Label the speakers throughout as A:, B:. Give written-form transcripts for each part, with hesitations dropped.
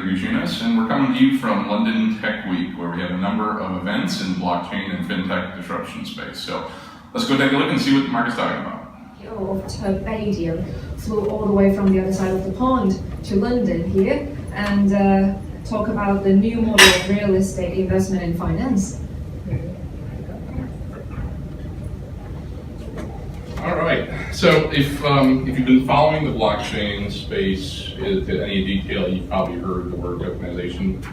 A: Andrew Gaiziunas, and we're coming to you from London Tech Week, where we have a number of events in blockchain and fintech disruption space. So let's go take a look and see what the market's talking about.
B: Of Turbadium flew all the way from the other side of the pond to London here and talk about the new model of real estate investment and finance.
C: All right. So if you've been following the blockchain space to any detail, you've probably heard the word tokenization.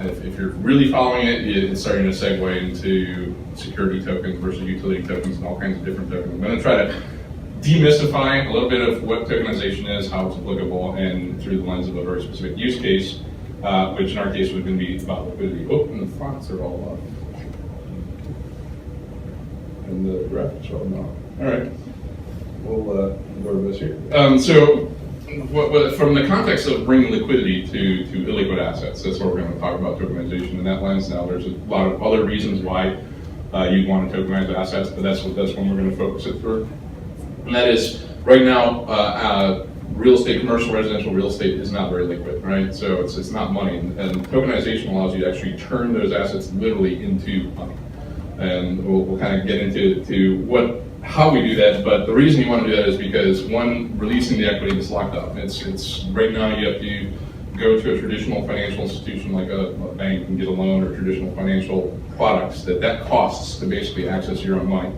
C: If you're really following it, it's starting to segue into security tokens versus utility tokens and all kinds of different tokens. I'm going to try to demystify a little bit of what tokenization is, how it's applicable, and through the lens of a very specific use case, which in our case was going to be about liquidity. Oh, and the fonts are all up. And the graphics are all not. All right, we'll go to this here. So from the context of bringing liquidity to illiquid assets, that's what we're going to talk about tokenization in that lens. Now, there's a lot of other reasons why you'd want to tokenize assets, but that's when we're going to focus it through. And that is, right now, real estate, commercial residential real estate is not very liquid, right? So it's not money, and tokenization allows you to actually turn those assets literally into money. And we'll kind of get into how we do that, but the reason you want to do that is because, one, releasing the equity is locked up. It's right now you have to go to a traditional financial institution like a bank and get a loan, or traditional financial products that costs to basically access your own money.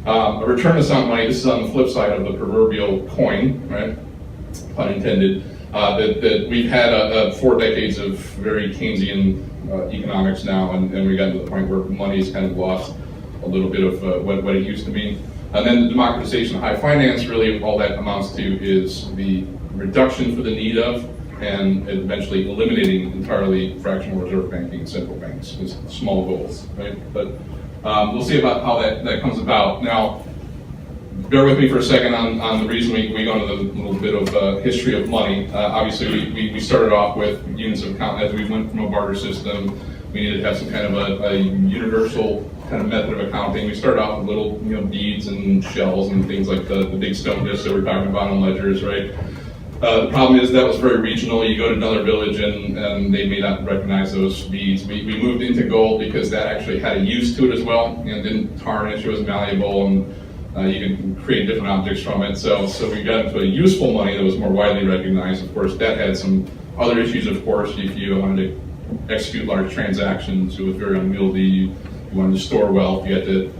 C: A return of some money, this is on the flip side of the proverbial coin, right? Pun intended. That we've had 4 decades of very Keynesian economics now, and we got to the point where money's kind of lost a little bit of what it used to be. And then the democratization of high finance, really all that amounts to is the reduction for the need of, and eventually eliminating entirely fractional reserve banking and central banks as small goals, right? But we'll see about how that comes about. Now, bear with me for a second on the reason we go into the little bit of history of money. Obviously, we started off with units of account. As we went from a barter system, we needed to have some kind of a universal kind of method of accounting. We started off with little beads and shells and things like the big stone discs that we're talking about on ledgers, right? The problem is that was very regional. You go to another village and they may not recognize those beads. We moved into gold because that actually had a use to it as well, and didn't tarnish. It was malleable, and you could create different objects from it. So we got into a useful money that was more widely recognized. Of course, that had some other issues. Of course, if you wanted to execute large transactions, it was very unwieldy. You wanted to store wealth, you had to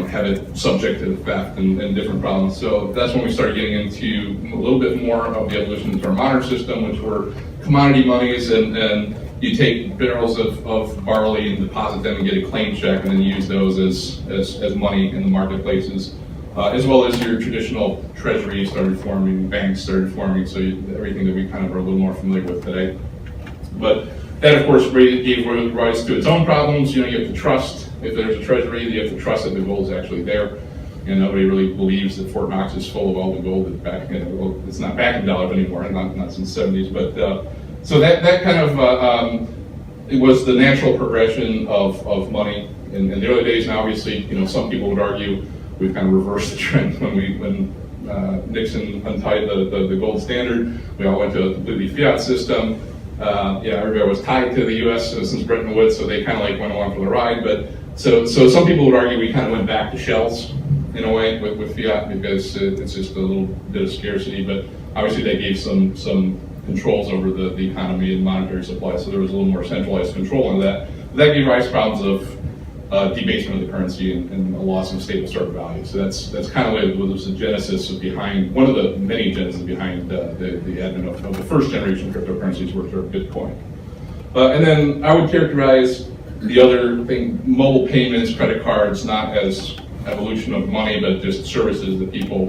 C: have it subject to theft and different problems. So that's when we started getting into a little bit more of the evolution into our modern system, which were commodity monies, and you take barrels of barley and deposit them and get a claim check, and then use those as money in the marketplaces, as well as your traditional treasury started forming, banks started forming, so everything that we kind of are a little more familiar with today. But that, of course, gave rise to its own problems. You have to trust. If there's a treasury, you have to trust that the gold is actually there. And nobody really believes that Fort Knox is full of all the gold that's back in. It's not back in dollars anymore, not since the 70s. But so that kind of it was the natural progression of money in the early days. Now, obviously, some people would argue we've kind of reversed the trend when Nixon untied the gold standard. We all went to a completely fiat system. Everybody was tied to the U.S. Since Bretton Woods, so they kind of went along for the ride. But so some people would argue we kind of went back to shells in a way with fiat, because it's just a little bit of scarcity. But obviously, they gave some controls over the economy and monetary supply, so there was a little more centralized control on that. That gave rise to problems of debasement of the currency and a loss of stable store value. So that's kind of what was the genesis behind, one of the many genesis behind the advent of the first generation cryptocurrencies, which are Bitcoin. And then I would characterize the other thing, mobile payments, credit cards, not as evolution of money, but just services that people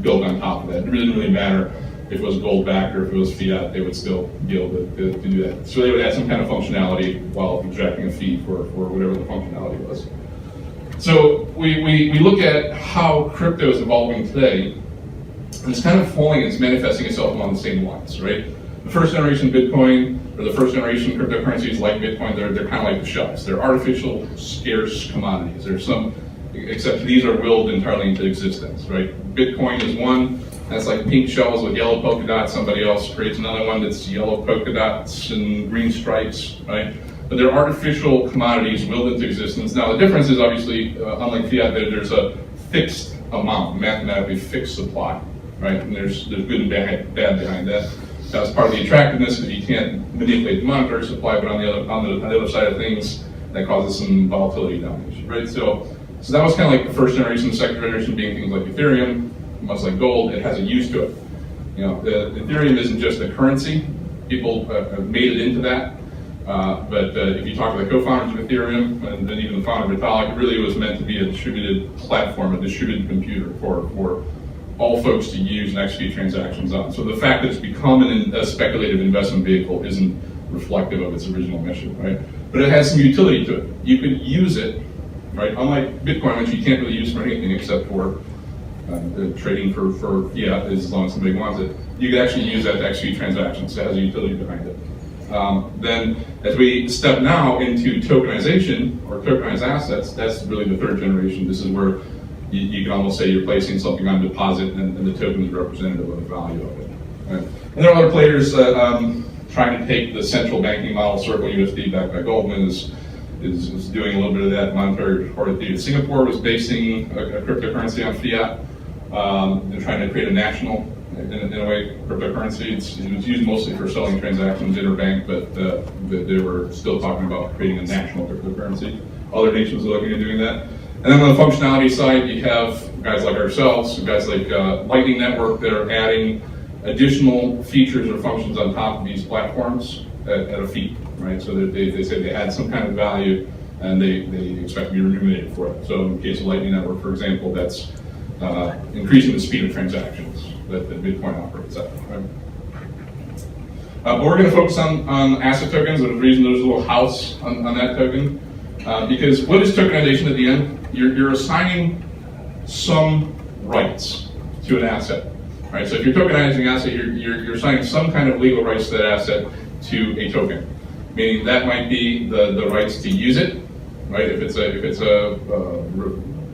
C: build on top of that. It didn't really matter if it was gold backed or if it was fiat, they would still be able to do that. So they would add some kind of functionality while extracting a fee for whatever the functionality was. So we look at how crypto is evolving today, and it's kind of it's manifesting itself along the same lines, right? The first generation Bitcoin, or the first generation cryptocurrencies like Bitcoin, they're kind of like the shells. They're artificial, scarce commodities. There's some, except these are willed entirely into existence, right? Bitcoin is one. That's like pink shells with yellow polka dots. Somebody else creates another one that's yellow polka dots and green stripes, right? But they're artificial commodities willed into existence. Now the difference is obviously, unlike fiat, that there's a fixed amount, mathematically fixed supply, right? And there's good and bad behind that. That's part of the attractiveness, because you can't manipulate the monetary supply, but on the other side of things, that causes some volatility damage, right? So that was kind of like the first generation, the second generation being things like Ethereum, much like gold. It has a use to it. You know, the Ethereum isn't just a currency. People have made it into that. But if you talk to the co-founders of Ethereum, and then even the founder of Vitalik, it really was meant to be a distributed platform, a distributed computer for all folks to use and execute transactions on. So the fact that it's become a speculative investment vehicle isn't reflective of its original mission, right? But it has some utility to it. You could use it, right? Unlike Bitcoin, which you can't really use for anything except for trading for fiat, as long as somebody wants it. You could actually use that to execute transactions. So it has a utility behind it. Then, as we step now into tokenization or tokenized assets, that's really the third generation. This is where you can almost say you're placing something on deposit, and the token is representative of the value of it. Right? And there are other players trying to take the central banking model, Circle USD, backed by Goldman, is doing a little bit of that monetary authority. Singapore was basing a cryptocurrency on fiat. They're trying to create a national, in a way, cryptocurrency. It was used mostly for selling transactions, interbank, but they were still talking about creating a national cryptocurrency. Other nations are looking at doing that. And then on the functionality side, you have guys like ourselves, guys like Lightning Network, that are adding additional features or functions on top of these platforms at a fee, right? So that they say they add some kind of value, and they expect to be remunerated for it. So in the case of Lightning Network, for example, that's increasing the speed of transactions that Bitcoin operates at. Right? But we're going to focus on asset tokens. There's a reason there's a little house on that token. Because what is tokenization at the end? You're assigning some rights to an asset. Right? So if you're tokenizing an asset, you're assigning some kind of legal rights to that asset to a token. Meaning that might be the rights to use it, right? If it's a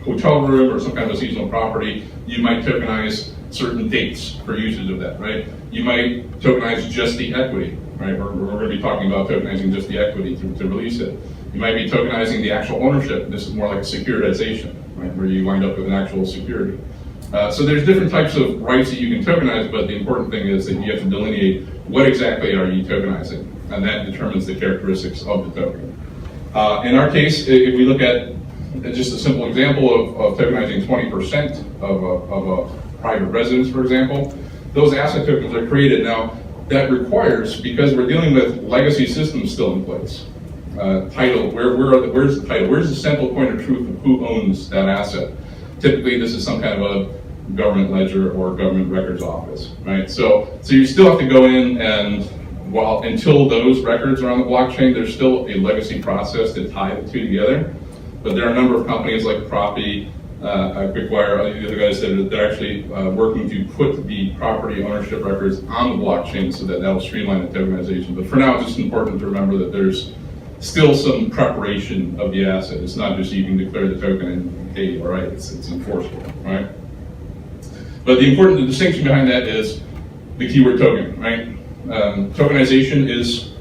C: hotel room or some kind of a seasonal property, you might tokenize certain dates for usage of that, right? You might tokenize just the equity, right? We're going to be talking about tokenizing just the equity to release it. You might be tokenizing the actual ownership. This is more like a securitization, right? Where you wind up with an actual security. So there's different types of rights that you can tokenize, but the important thing is that you have to delineate what exactly are you tokenizing, and that determines the characteristics of the token. In our case, if we look at just a simple example of tokenizing 20% of a private residence, for example, those asset tokens are created. Now, that requires, because we're dealing with legacy systems still in place, title, where's the title? Where's the central point of truth of who owns that asset? Typically, this is some kind of a government ledger or government records office, right? So you still have to go in, and until those records are on the blockchain, there's still a legacy process to tie the two together. But there are a number of companies like Property, Quickwire, the other guys that are actually working to put the property ownership records on the blockchain so that will streamline the tokenization. But for now, it's just important to remember that there's still some preparation of the asset. It's not just you can declare the token and hey, all right, it's enforceable, right? But the distinction behind that is the keyword token, right? Tokenization is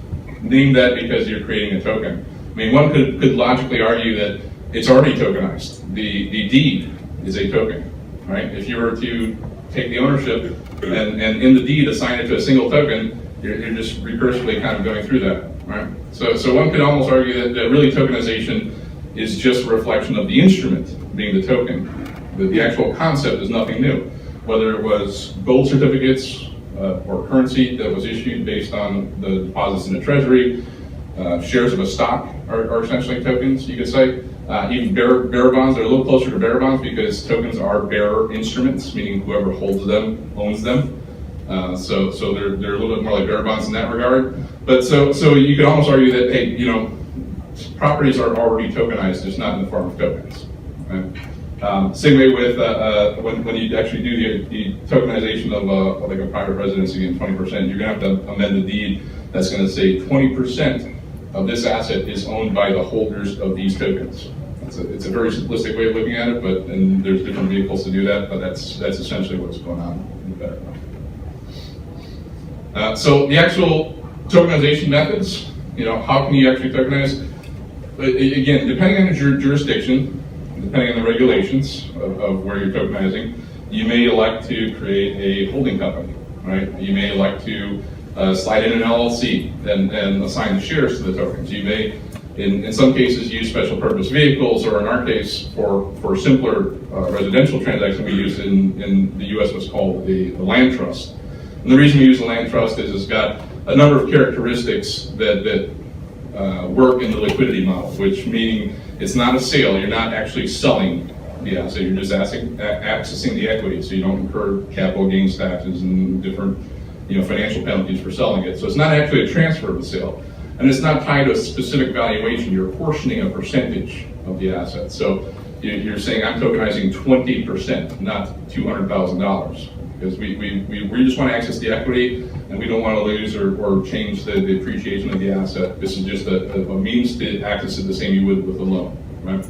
C: named that because you're creating a token. I mean, one could logically argue that it's already tokenized. The deed is a token, right? If you were to take the ownership and in the deed assign it to a single token, you're just recursively kind of going through that, right? So one could almost argue that really tokenization is just a reflection of the instrument being the token. The actual concept is nothing new. Whether it was gold certificates or currency that was issued based on the deposits in the treasury, shares of a stock are essentially tokens, you could say. Even bearer bonds are a little closer to bearer bonds because tokens are bearer instruments, meaning whoever holds them owns them. So they're a little bit more like bearer bonds in that regard. But so you could almost argue that, hey, properties are already tokenized, just not in the form of tokens. Right? Same way with when you actually do the tokenization of like a private residency in 20%, you're going to have to amend the deed that's going to say 20% of this asset is owned by the holders of these tokens. It's a very simplistic way of looking at it, and there's different vehicles to do that, but that's essentially what's going on bit better now. So the actual tokenization methods, how can you actually tokenize? Again, depending on your jurisdiction, depending on the regulations of where you're tokenizing, you may elect to create a holding company, right? You may elect to slide in an LLC and assign the shares to the tokens. You may, in some cases, use special purpose vehicles, or in our case, for simpler residential transactions, we use in the US what's called the land trust. And the reason we use the land trust is it's got a number of characteristics that work in the liquidity model, which meaning it's not a sale, you're not actually selling the asset, you're just accessing the equity, so you don't incur capital gains taxes and different financial penalties for selling it. So it's not actually a transfer of the sale. And it's not tied to a specific valuation, you're apportioning a percentage of the asset. So you're saying I'm tokenizing 20%, not $200,000. Because we just want to access the equity, and we don't want to lose or change the appreciation of the asset. This is just a means to access it the same you would with a loan, right?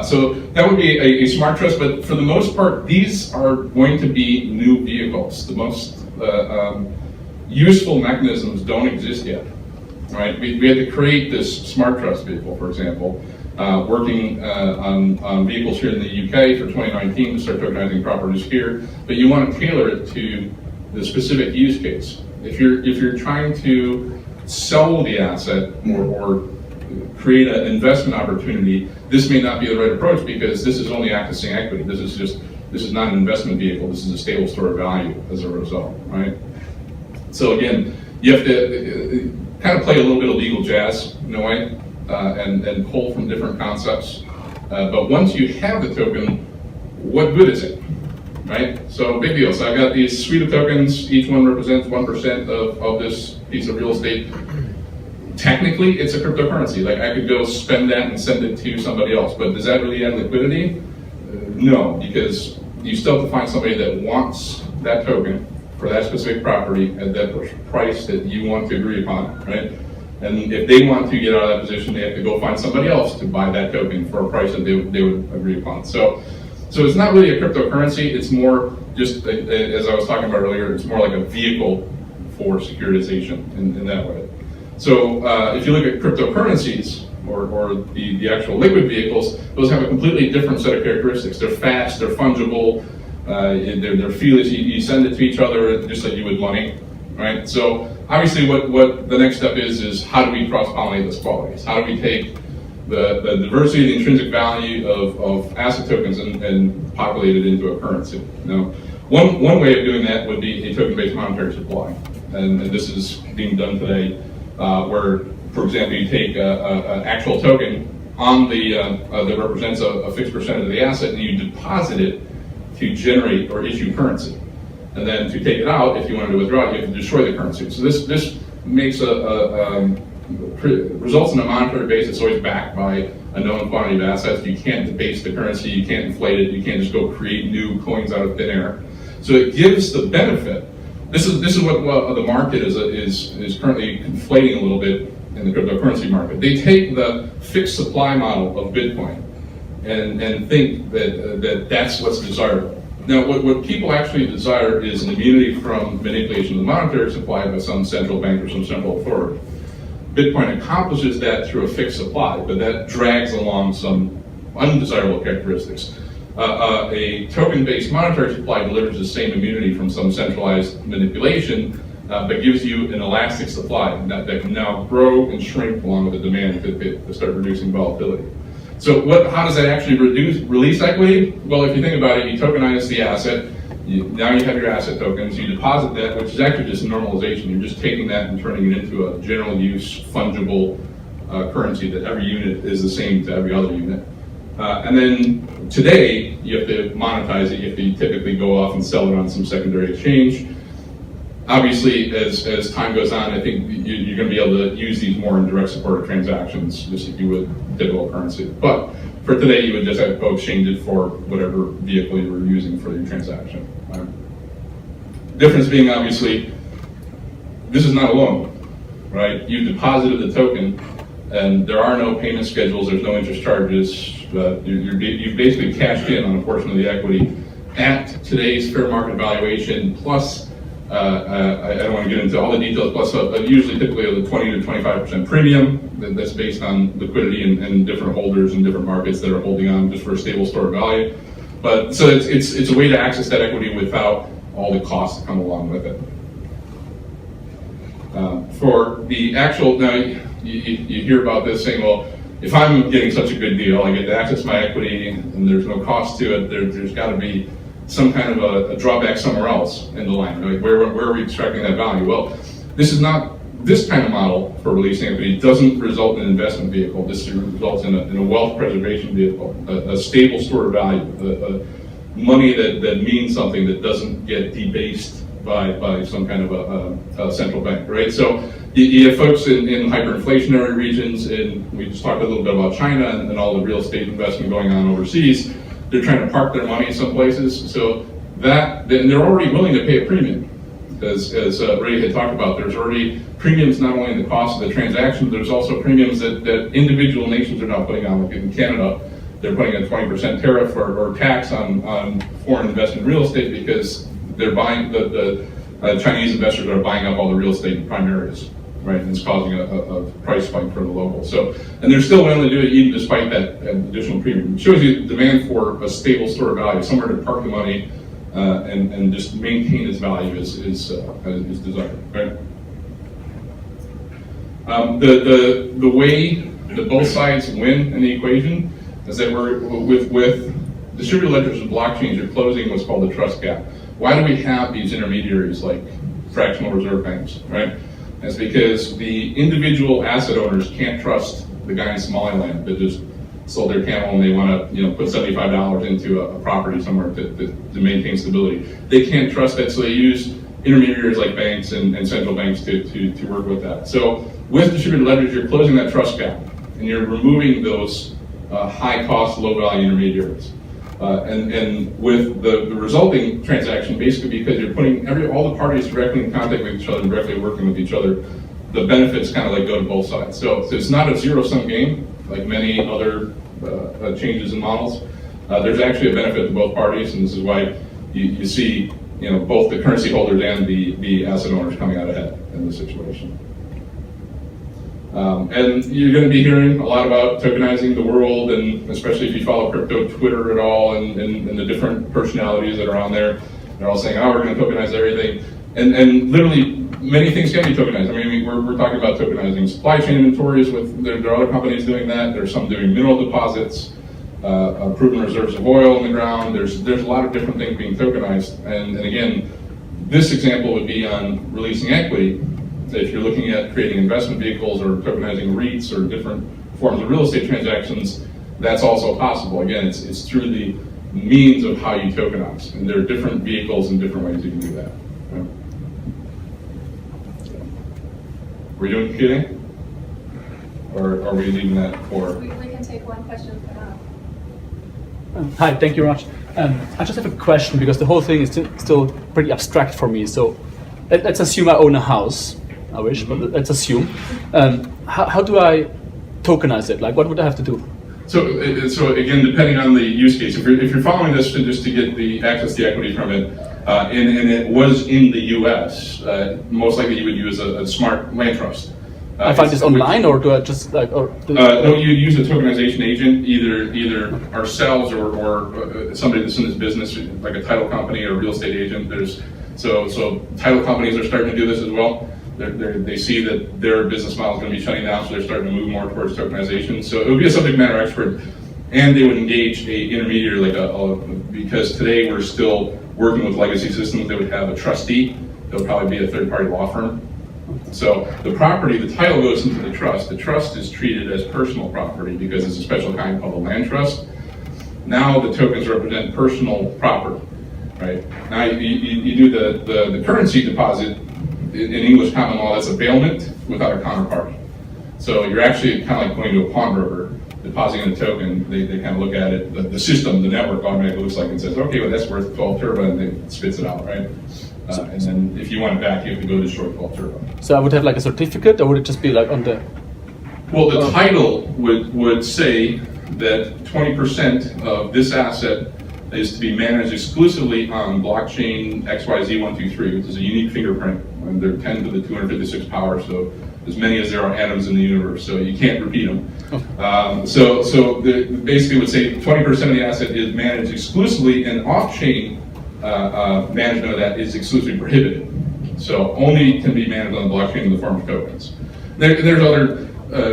C: So that would be a smart trust, but for the most part, these are going to be new vehicles. The most useful mechanisms don't exist yet, right? We had to create this smart trust vehicle, for example, working on vehicles here in the UK for 2019 to start tokenizing properties here, but you want to tailor it to the specific use case. If you're trying to sell the asset or create an investment opportunity, this may not be the right approach because this is only accessing equity. This is not an investment vehicle. This is a stable store of value as a result, right? So again, you have to kind of play a little bit of legal jazz in a way. And pull from different concepts. But once you have the token, what good is it, right? So big deal. So I've got these suite of tokens. Each one represents 1% of this piece of real estate. Technically, it's a cryptocurrency. Like I could go spend that and send it to somebody else. But does that really add liquidity? No, because you still have to find somebody that wants that token for that specific property at that price that you want to agree upon, right? And if they want to get out of that position, they have to go find somebody else to buy that token for a price that they would agree upon. So it's not really a cryptocurrency. It's more just, as I was talking about earlier, it's more like a vehicle for securitization in that way. So if you look at cryptocurrencies or the actual liquid vehicles, those have a completely different set of characteristics. They're fast, they're fungible, they're feeless. You send it to each other just like you would money, right? So obviously, what the next step is how do we cross-pollinate those qualities? How do we take the diversity, the intrinsic value of asset tokens and populate it into a currency? Now, one way of doing that would be a token-based monetary supply, and this is being done today, where, for example, you take an actual token on that represents a fixed percentage of the asset, and you deposit it to generate or issue currency. And then to take it out, if you wanted to withdraw it, you have to destroy the currency. So this makes results in a monetary base that's always backed by a known quantity of assets. You can't debase the currency, you can't inflate it, you can't just go create new coins out of thin air. So it gives the benefit. This is what the market is currently conflating a little bit in the cryptocurrency market. They take the fixed supply model of Bitcoin and think that that's what's desirable. Now, what people actually desire is an immunity from manipulation of the monetary supply by some central bank or some central authority. Bitcoin accomplishes that through a fixed supply, but that drags along some undesirable characteristics. A token-based monetary supply delivers the same immunity from some centralized manipulation, but gives you an elastic supply that can now grow and shrink along with the demand to start reducing volatility. So how does that actually release equity? Well, if you think about it, you tokenize the asset, now you have your asset tokens, you deposit that, which is actually just normalization. You're just taking that and turning it into a general use, fungible currency that every unit is the same to every other unit. And then today, you have to monetize it. You have to typically go off and sell it on some secondary exchange. Obviously, as time goes on, I think you're going to be able to use these more in direct support of transactions, just like you would typical currency. But for today, you would just have to go exchange it for whatever vehicle you were using for your transaction. Difference being, obviously, this is not a loan, right? You deposited the token, and there are no payment schedules, there's no interest charges. You've basically cashed in on a portion of the equity at today's fair market valuation plus, I don't want to get into all the details, plus usually typically a 20 to 25% premium that's based on liquidity and different holders in different markets that are holding on just for a stable store of value. But so it's a way to access that equity without all the costs that come along with it. For the actual, now you hear about this saying, well, if I'm getting such a good deal, I get to access my equity and there's no cost to it, there's got to be some kind of a drawback somewhere else in the line. Like where are we extracting that value? Well, this is not, this kind of model for releasing equity doesn't result in an investment vehicle. This results in a wealth preservation vehicle, a stable store of value, money that means something that doesn't get debased by some kind of a central bank, right? So you have folks in hyperinflationary regions, and we just talked a little bit about China and all the real estate investment going on overseas. They're trying to park their money in some places, so that, and they're already willing to pay a premium. As Ray had talked about, there's already premiums not only in the cost of the transaction, there's also premiums that individual nations are now putting on. Like in Canada, they're putting a 20% tariff or tax on foreign investment real estate because they're buying, the Chinese investors are buying up all the real estate in prime areas, right? And it's causing a price spike for the locals. So, and they're still willing to do it even despite that additional premium. It shows you the demand for a stable store of value, somewhere to park the money and just maintain its value is desired, right? The way that both sides win in the equation is that we're with distributed ledgers and blockchains, you're closing what's called the trust gap. Why do we have these intermediaries like fractional reserve banks, right? That's because the individual asset owners can't trust the guy in Somaliland that just sold their camel and they want to, put $75 into a property somewhere to maintain stability. They can't trust that, so they use intermediaries like banks and central banks to work with that. So with distributed ledgers, you're closing that trust gap and you're removing those high cost, low value intermediaries. And with the resulting transaction, basically because you're putting all the parties directly in contact with each other and directly working with each other, the benefits kind of like go to both sides. So it's not a zero-sum game like many other changes in models. There's actually a benefit to both parties, and this is why you see both the currency holders and the asset owners coming out ahead in this situation. And you're going to be hearing a lot about tokenizing the world, and especially if you follow crypto Twitter at all and the different personalities that are on there. They're all saying, oh, we're going to tokenize everything. And literally, many things can be tokenized. I mean, we're talking about tokenizing supply chain inventories. There are other companies doing that. There's some doing mineral deposits, proven reserves of oil in the ground. There's a lot of different things being tokenized. And again, this example would be on releasing equity. If you're looking at creating investment vehicles or tokenizing REITs or different forms of real estate transactions, that's also possible. Again, it's through the means of how you tokenize. And there are different vehicles and different ways you can do that. Okay. We're doing Q&A? Or are we leaving that for?
D: We can take one question for now.
E: Hi, thank you very much. I just have a question because the whole thing is still pretty abstract for me. So let's assume I own a house. I wish, but let's assume. How do I tokenize it? Like, what would I have to do?
C: So again, depending on the use case, if you're following this just to get the access to the equity from it, and it was in the U.S., most likely you would use a smart land trust.
E: I find this online, or do I just like?
C: No, you use a tokenization agent, either ourselves or somebody that's in this business, like a title company or a real estate agent. So title companies are starting to do this as well. They see that their business model is going to be shutting down, so they're starting to move more towards tokenization. So it would be a subject matter expert, and they would engage an intermediary because today we're still working with legacy systems. They would have a trustee. That would probably be a third-party law firm. So the property, the title goes into the trust. The trust is treated as personal property because it's a special kind called a land trust. Now the tokens represent personal property, right? Now you do the currency deposit. In English common law, that's a bailment without a counterparty. So you're actually kind of like going to a pawnbroker, depositing a token. They kind of look at it, the system, the network automatically looks like and says, okay, well that's worth 12 turbo, and then it spits it out, right? And then if you want it back, you have to go to short 12 turbo.
E: So I would have like a certificate, or would it just be like on the?
C: Well, the title would say that 20% of this asset is to be managed exclusively on blockchain XYZ123, which is a unique fingerprint. And they're 10 to the 256 power, so as many as there are atoms in the universe, so you can't repeat them. Basically would say 20% of the asset is managed exclusively, and off-chain management of that is exclusively prohibited. So only can be managed on the blockchain in the form of tokens. There's other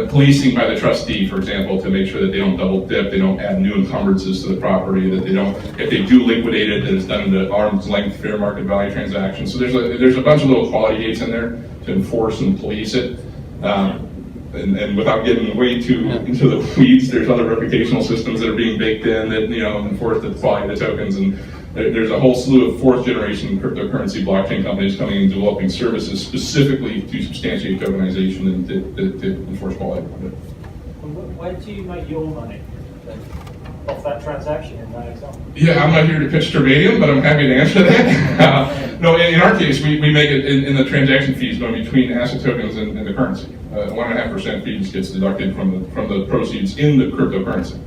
C: policing by the trustee, for example, to make sure that they don't double dip, they don't add new encumbrances to the property, that they don't, if they do liquidate it, that it's done in the arm's length fair market value transaction. So there's a bunch of little quality gates in there to enforce and police it. And without getting way too into the weeds, there's other reputational systems that are being baked in that enforce the quality of the tokens. And there's a whole slew of fourth generation cryptocurrency blockchain companies coming and developing services specifically to substantiate tokenization and to enforce quality.
F: Where do you make your money off that transaction in that example?
C: Yeah, I'm not here to pitch Turbadium, but I'm happy to answer that. No, in our case, we make it in the transaction fees going between asset tokens and the currency. 1.5% fees gets deducted from the proceeds in the cryptocurrency.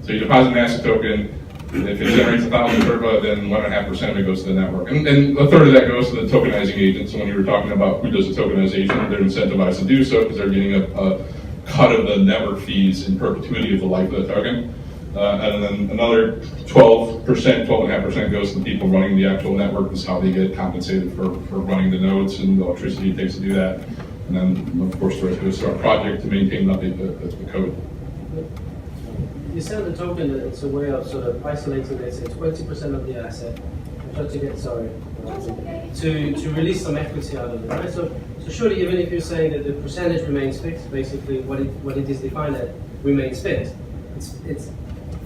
C: So you deposit an asset token. If it generates 1,000 turbo, then 1.5% of it goes to the network. And a third of that goes to the tokenizing agent. So when you were talking about who does the tokenization, they're incentivized to do so because they're getting a cut of the network fees in perpetuity of the life of the token. And then another 12.5% goes to the people running the actual network. Is how they get compensated for running the nodes and the electricity it takes to do that. And then, of course, the rest goes to our project to maintain and update the code.
G: You said the token, it's a way of sort of isolating, let's say, 20% of the asset, and try to get, to release some equity out of it, right? So surely, even if you're saying that the percentage remains fixed, basically what it is defined as remains fixed, its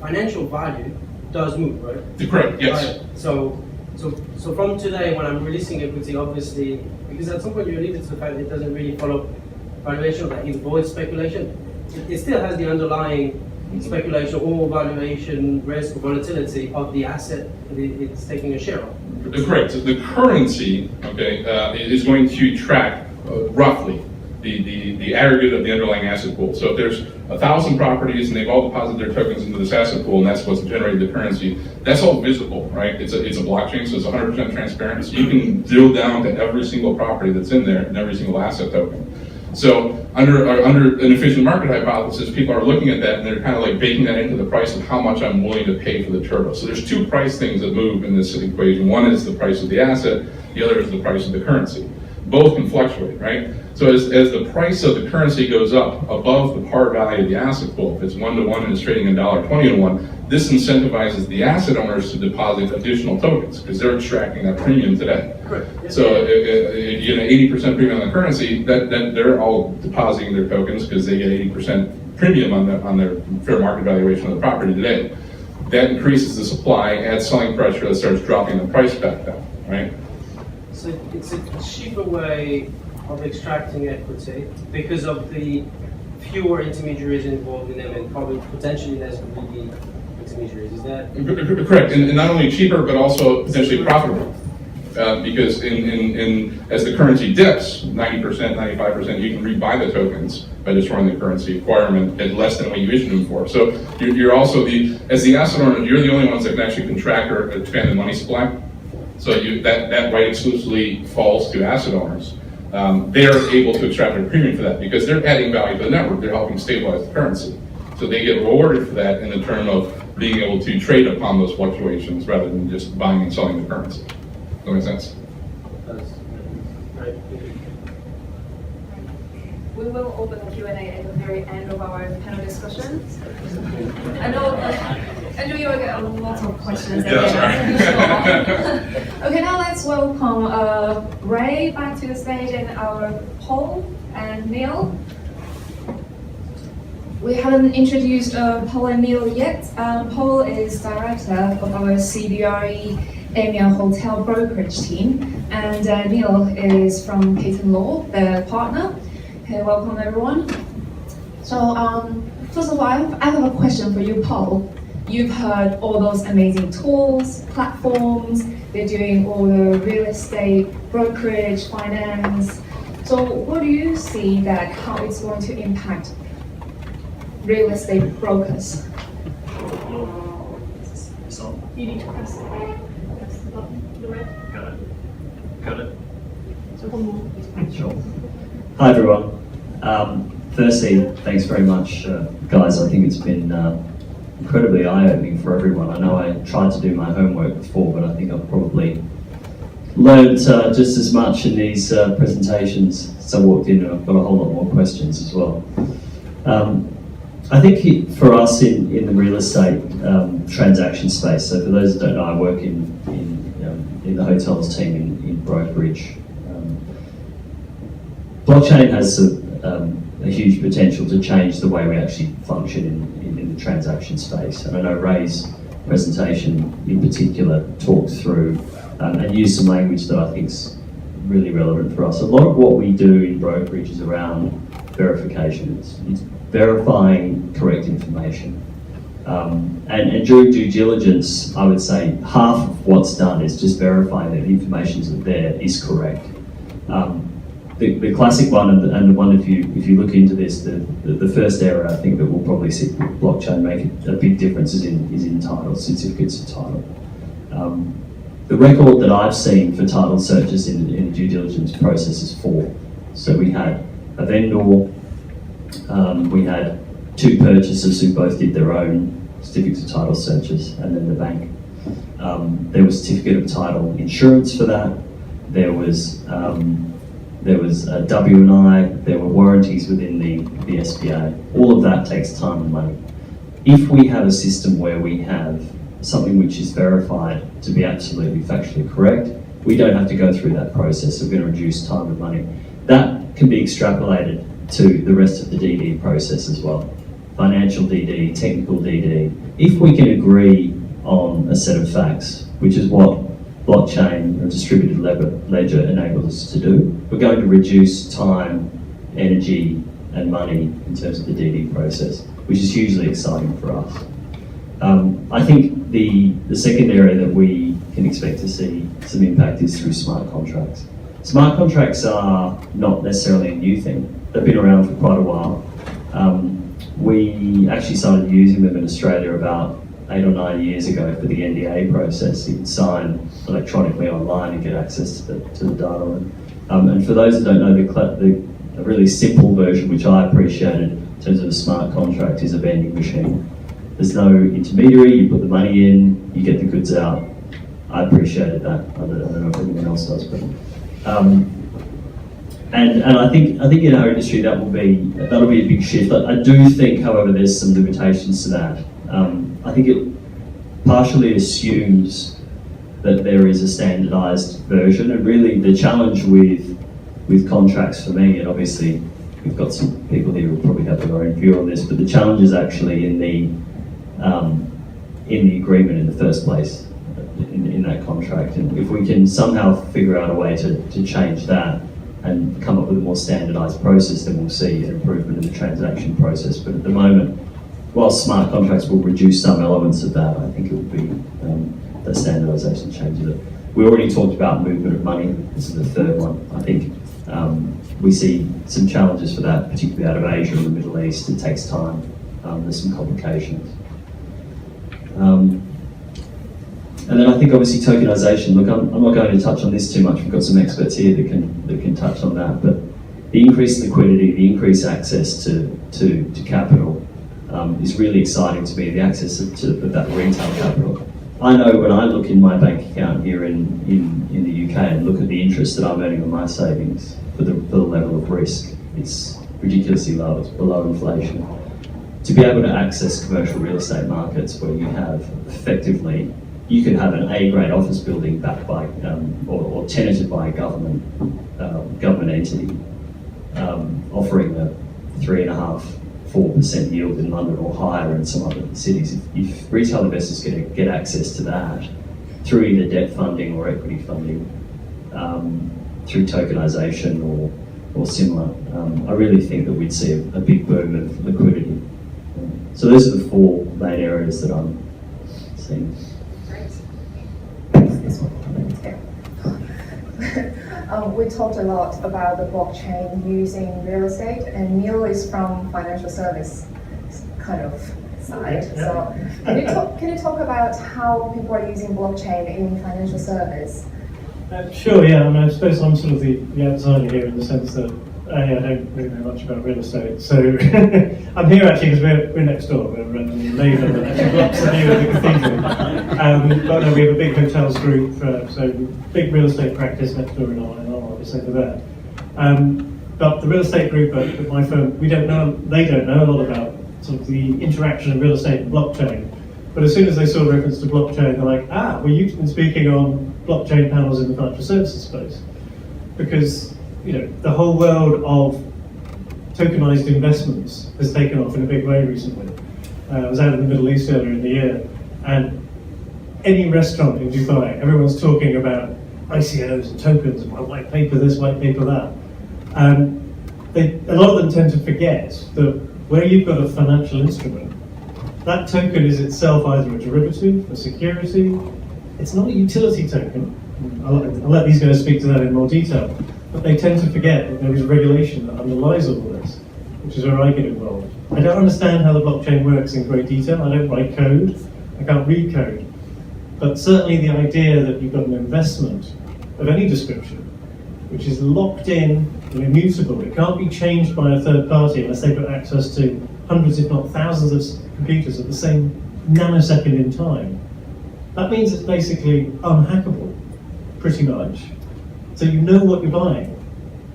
G: financial value does move, right?
C: Correct, yes.
G: Right. So from today, when I'm releasing equity, obviously, because at some point you alluded to the fact that it doesn't really follow valuation, that it avoids speculation, it still has the underlying speculation or valuation risk or volatility of the asset that it's taking a share of.
C: Correct. So the currency, is going to track roughly the aggregate of the underlying asset pool. So if there's 1,000 properties and they've all deposited their tokens into this asset pool, and that's what's generated the currency, that's all visible, right? It's a blockchain, so it's 100% transparent. So you can drill down to every single property that's in there and every single asset token. So under an efficient market hypothesis, people are looking at that and they're kind of like baking that into the price of how much I'm willing to pay for the turbo. So there's two price things that move in this equation. One is the price of the asset, the other is the price of the currency. Both can fluctuate, right? So as the price of the currency goes up above the par value of the asset pool, if it's 1-to-1 and it's trading $1.20-to-1, this incentivizes the asset owners to deposit additional tokens because they're extracting that premium today.
G: Correct.
C: So if you get an 80% premium on the currency, that they're all depositing their tokens because they get 80% premium on their fair market valuation of the property today. That increases the supply, adds selling pressure, that starts dropping the price back down, right?
G: So it's a cheaper way of extracting equity because of the fewer intermediaries involved in them and probably potentially less greedy intermediaries. Is that
C: correct? And not only cheaper, but also potentially profitable. Because as the currency dips 90%, 95%, you can rebuy the tokens by destroying the currency, acquire them at less than what you issued them for. So you're also as the asset owner, you're the only ones that can actually contract or expand the money supply. So that right exclusively falls to asset owners. They're able to extract their premium for that because they're adding value to the network. They're helping stabilize the currency. So they get rewarded for that in the term of being able to trade upon those fluctuations rather than just buying and selling the currency. Does that make sense?
G: right?
D: We will open the Q&A at the very end of our panel discussion. I know, Andrew, you will get a lot of questions. Okay, now let's welcome Ray back to the stage and our Paul and Neil. We haven't introduced Paul and Neil yet. Paul is director of our CBRE EMEA hotel brokerage team, and Neil is from Peyton Law, the partner. Okay, welcome everyone. So first of all, I have a question for you, Paul. You've heard all those amazing tools, platforms, they're doing all the real estate, brokerage, finance. So what do you see that how it's going to impact real estate brokers?
H: So You need to press the button, the red.
I: Got it.
H: So one more.
I: Sure. Hi everyone. Firstly, thanks very much, guys. I think it's been incredibly eye-opening for everyone. I know I tried to do my homework before, but I think I've probably learned just as much in these presentations as I walked in, and I've got a whole lot more questions as well. I think for us in the real estate transaction space, so for those that don't know, I work in the hotels team in brokerage. Blockchain has a huge potential to change the way we actually function in the transaction space. And I know Ray's presentation in particular talked through and used some language that I think is really relevant for us. A lot of what we do in brokerage is around verification. It's verifying correct information. And during due diligence, I would say half of what's done is just verifying that the information that's there is correct. The classic one, and the one if you look into this, the first area I think that we'll probably see blockchain make a big difference is in title, certificates of title. The record that I've seen for title searches in the due diligence process is 4. So we had a vendor, we had 2 purchasers who both did their own certificates of title searches, and then the bank. There was certificate of title insurance for that. There was a W&I, there were warranties within the SPA. All of that takes time and money. If we have a system where we have something which is verified to be absolutely factually correct, we don't have to go through that process. So we're going to reduce time and money. That can be extrapolated to the rest of the DD process as well. Financial DD, technical DD. If we can agree on a set of facts, which is what blockchain or distributed ledger enables us to do, we're going to reduce time, energy, and money in terms of the DD process, which is hugely exciting for us. I think the second area that we can expect to see some impact is through smart contracts. Smart contracts are not necessarily a new thing. They've been around for quite a while. We actually started using them in Australia about 8 or 9 years ago for the NDA process. You can sign electronically online and get access to the data. And for those that don't know, the really simple version, which I appreciated in terms of a smart contract, is a vending machine. There's no intermediary, you put the money in, you get the goods out. I appreciated that. I don't know if anyone else does, but and I think in our industry that'll be a big shift. I do think, however, there's some limitations to that. I think it partially assumes that there is a standardized version, and really the challenge with contracts for me, and obviously we've got some people here who probably have their own view on this, but the challenge is actually in the agreement in the first place, in that contract. And if we can somehow figure out a way to change that and come up with a more standardized process, then we'll see an improvement in the transaction process. But at the moment, while smart contracts will reduce some elements of that, I think it will be that standardization changes it. We already talked about movement of money. This is the third one. I think we see some challenges for that, particularly out of Asia and the Middle East. It takes time. There's some complications. And then I think obviously tokenization. Look, I'm not going to touch on this too much. We've got some experts here that can touch on that. But the increased liquidity, the increased access to capital is really exciting to me. The access to that retail capital. I know when I look in my bank account here in the UK and look at the interest that I'm earning on my savings for the level of risk, it's ridiculously low. It's below inflation. To be able to access commercial real estate markets where you have effectively, you can have an A-grade office building backed by or tenanted by a government entity, offering a 3.5–4% yield in London or higher in some other cities. If retail investors get access to that through either debt funding or equity funding, through tokenization or similar, I really think that we'd see a big boom of liquidity. So those are the 4 main areas that I'm seeing.
J: We talked a lot about the blockchain using real estate, and Neil is from financial service kind of side. So can you talk about how people are using blockchain in financial service?
F: Sure, yeah. I mean, I suppose I'm sort of the outsider here in the sense that I don't really know much about real estate. So I'm here actually because we're next door. We're neighbour that actually blocks the view of the cathedral. But no, we have a big hotels group, so big real estate practice next door in our office over there. But the real estate group at my firm, they don't know a lot about sort of the interaction of real estate and blockchain. But as soon as they saw reference to blockchain, they're like, well, you've been speaking on blockchain panels in the financial services space. Because, the whole world of tokenized investments has taken off in a big way recently. I was out in the Middle East earlier in the year, and any restaurant in Dubai, everyone's talking about ICOs and tokens, and white paper this, white paper that. A lot of them tend to forget that where you've got a financial instrument, that token is itself either a derivative, a security. It's not a utility token. I'll let these guys speak to that in more detail. But they tend to forget that there is regulation that underlies all of this, which is where I get involved. I don't understand how the blockchain works in great detail. I don't write code. I can't read code. But certainly the idea that you've got an investment of any description, which is locked in and immutable. It can't be changed by a third party unless they've got access to hundreds, if not thousands of computers at the same nanosecond in time. That means it's basically unhackable, pretty much. So you know what you're buying.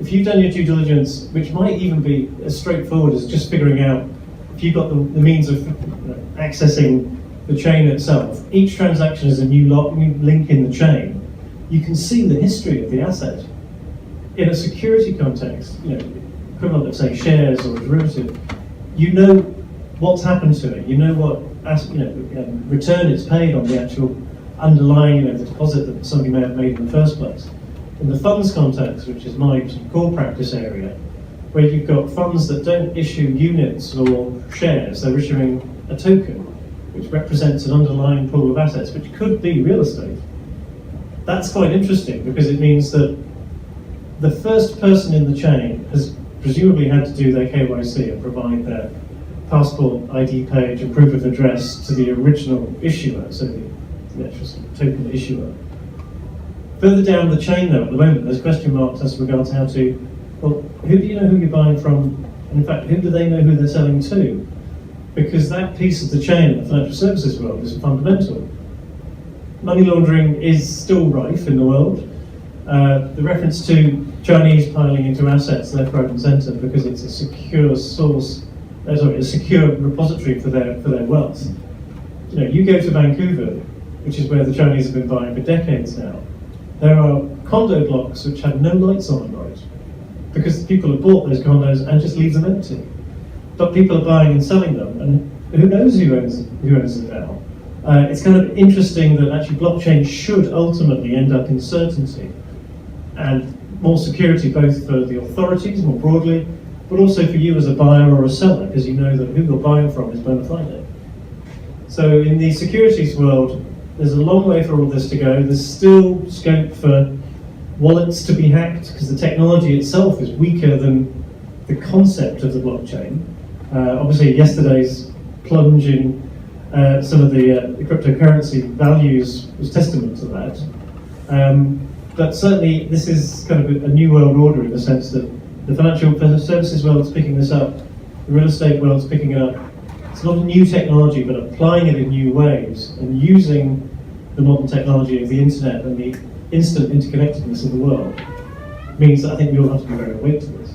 F: If you've done your due diligence, which might even be as straightforward as just figuring out if you've got the means of accessing the chain itself, each transaction is a new link in the chain. You can see the history of the asset. In a security context, equivalent of say shares or a derivative, you know what's happened to it. You know what return it's paid on the actual underlying, the deposit that somebody may have made in the first place. In the funds context, which is my core practice area, where you've got funds that don't issue units or shares, they're issuing a token, which represents an underlying pool of assets, which could be real estate. That's quite interesting because it means that the first person in the chain has presumably had to do their KYC and provide their passport ID page and proof of address to the original issuer, so the actual token issuer. Further down the chain though, at the moment, there's question marks as regards how to, who do you know who you're buying from? And in fact, who do they know who they're selling to? Because that piece of the chain in the financial services world is fundamental. Money laundering is still rife in the world. The reference to Chinese piling into assets left, right and centre because it's a secure source, a secure repository for their wealth. You go to Vancouver, which is where the Chinese have been buying for decades now. There are condo blocks which have no lights on at night because people have bought those condos and just leave them empty. But people are buying and selling them, and who knows who owns it now. It's kind of interesting that actually blockchain should ultimately end up in certainty and more security both for the authorities more broadly, but also for you as a buyer or a seller, because you know that who you're buying from is bona fide. So in the securities world, there's a long way for all this to go. There's still scope for wallets to be hacked because the technology itself is weaker than the concept of the blockchain. Obviously, yesterday's plunge in some of the cryptocurrency values was testament to that. But certainly, this is kind of a new world order in the sense that the financial services world is picking this up, the real estate world is picking it up. It's not a new technology, but applying it in new ways and using the modern technology of the internet and the instant interconnectedness of the world means that I think we all have to be very awake to this.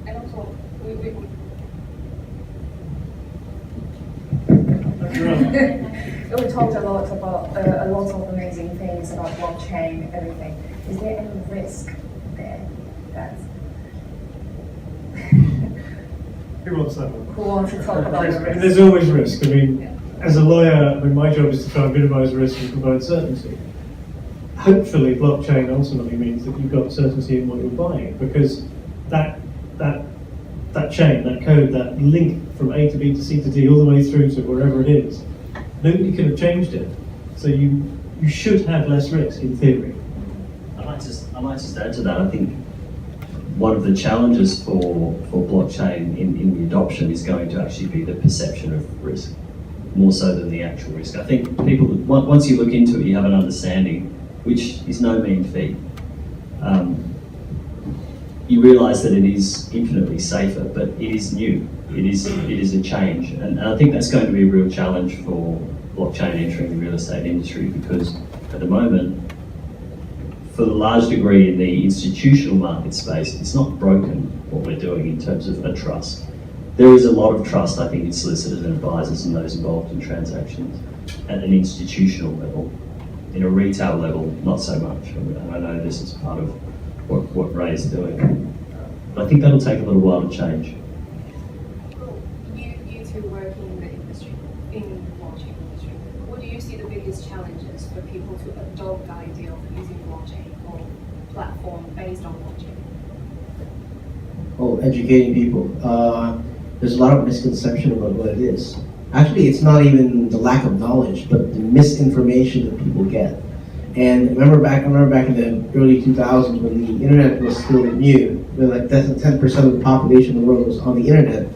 J: And also, we talked a lot about a lot of amazing things about blockchain, everything. Is there any risk there?
F: Who wants that one?
J: Who wants to talk about the risk?
F: There's always risk. I mean, as a lawyer, my job is to try and minimize risk and provide certainty. Hopefully, blockchain ultimately means that you've got certainty in what you're buying, because that chain, that code, that link from A to B to C to D, all the way through to wherever it is, nobody could have changed it. So you should have less risk in theory.
I: I might just add to that. I think one of the challenges for blockchain in the adoption is going to actually be the perception of risk, more so than the actual risk. I think people, once you look into it, you have an understanding, which is no mean feat. You realise that it is infinitely safer, but it is new. It is a change, and I think that's going to be a real challenge for blockchain entering the real estate industry, because at the moment, for the large degree in the institutional market space, it's not broken what we're doing in terms of a trust. There is a lot of trust, I think, in solicitors and advisors and those involved in transactions at an institutional level. In a retail level, not so much. And I know this is part of what Ray's doing. But I think that'll take a little while to change.
H: Well, you two work in the industry, in the blockchain industry. What do you see the biggest challenges for people to adopt the idea of using blockchain or platform based on blockchain?
K: Oh, educating people. There's a lot of misconception about what it is. Actually, it's not even the lack of knowledge, but the misinformation that people get. And I remember back in the early 2000s when the internet was still new, when like 10% of the population of the world was on the internet.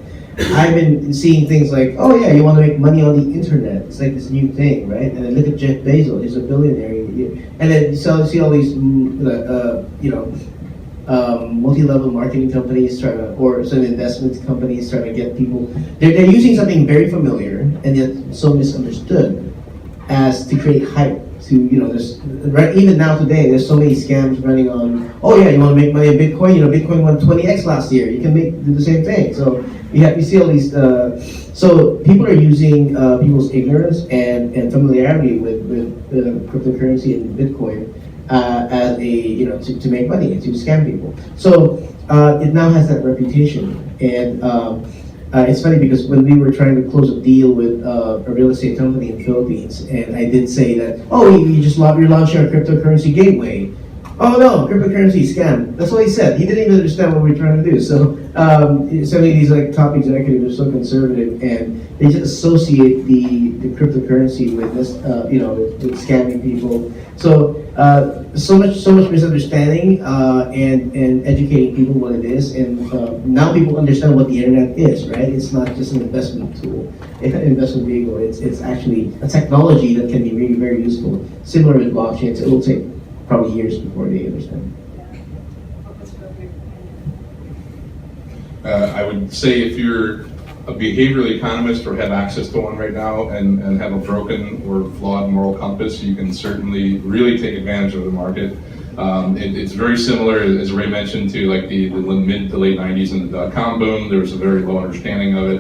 K: I've been seeing things like, oh yeah, you want to make money on the internet. It's like this new thing, right? And then look at Jeff Bezos, he's a billionaire. And then so see all these, multi-level marketing companies or some investment companies trying to get people. They're using something very familiar and yet so misunderstood as to create hype. Even now today, there's so many scams running on. Oh yeah, you want to make money in Bitcoin? Bitcoin won 20x last year. You can do the same thing. So you see all these. So people are using people's ignorance and familiarity with cryptocurrency and Bitcoin as a to make money and to scam people. So it now has that reputation, and it's funny because when we were trying to close a deal with a real estate company in the Philippines, and I did say that, oh, you're launching our cryptocurrency gateway. Oh no, cryptocurrency scam. That's what he said. He didn't even understand what we were trying to do. So so many of these like top executives are so conservative, and they just associate the cryptocurrency with this, with scamming people. So so much misunderstanding and educating people what it is, and now people understand what the internet is. Right? It's not just an investment tool, an investment vehicle. It's actually a technology that can be really very useful. Similar with blockchains, it will take probably years before they understand.
C: I would say if you're a behavioral economist or have access to one right now and have a broken or flawed moral compass, you can certainly really take advantage of the market. It's very similar, as Ray mentioned, to like the mid to late 90s and the dot-com boom. There was a very low understanding of